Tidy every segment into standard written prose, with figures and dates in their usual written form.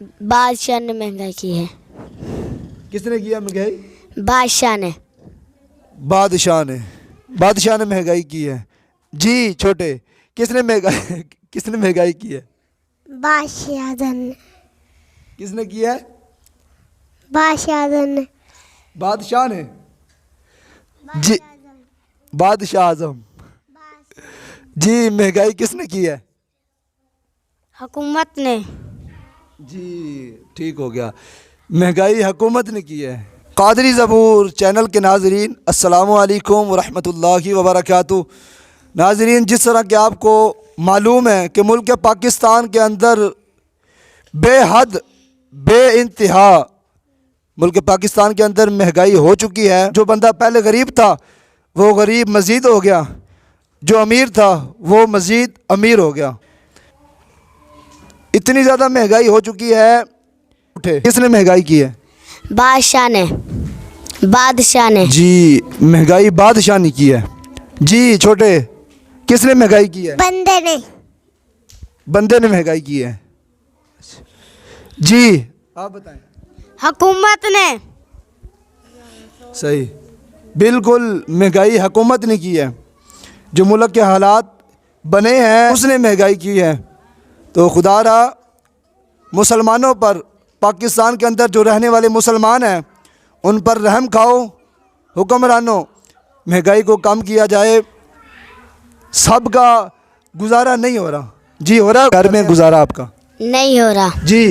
बादशाह ने महंगाई की है। किसने किया महंगाई? बादशाह ने। बादशाह ने महंगाई की है। जी छोटे, किसने महंगाई की है? बादशाह ने। किसने किया है? बादशाह ने। बादशाह ने। जी बादशाह आजम। जी महंगाई किसने की है? हुकूमत ने। जी ठीक हो गया, महंगाई हुकूमत ने की है। कादरी ज़बूर चैनल के नाजरीन, अस्सलामु अलैकुम वरहमतुल्लाहि वबरकातुहू। नाजरीन, जिस तरह कि आपको मालूम है कि मुल्क पाकिस्तान के अंदर बेहद बेइंतहा मुल्क पाकिस्तान के अंदर महंगाई हो चुकी है। जो बंदा पहले गरीब था वो गरीब मज़ीद हो गया, जो अमीर था वो मज़ीद अमीर हो गया। इतनी ज़्यादा महंगाई हो चुकी है। उठे, किसने महंगाई की है? बादशाह ने। जी महंगाई बादशाह ने की है। जी छोटे, किसने महंगाई की है? बंदे ने महंगाई की है। जी आप बताएं। हुकूमत ने। सही, बिल्कुल महंगाई हुकूमत ने की है। जो मुल्क के हालात बने हैं उसने महंगाई की है। तो खुदारा मुसलमानों पर, पाकिस्तान के अंदर जो रहने वाले मुसलमान हैं उन पर रहम खाओ। हुक्मरानों, महंगाई को कम किया जाए। सबका गुजारा नहीं हो रहा। जी हो रहा घर में गुजारा आपका? नहीं हो रहा। जी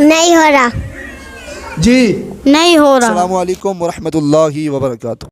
नहीं हो रहा। जी नहीं हो रहा। अस्सलामु अलैकुम वरहमतुल्लाहि वबरकातुहू।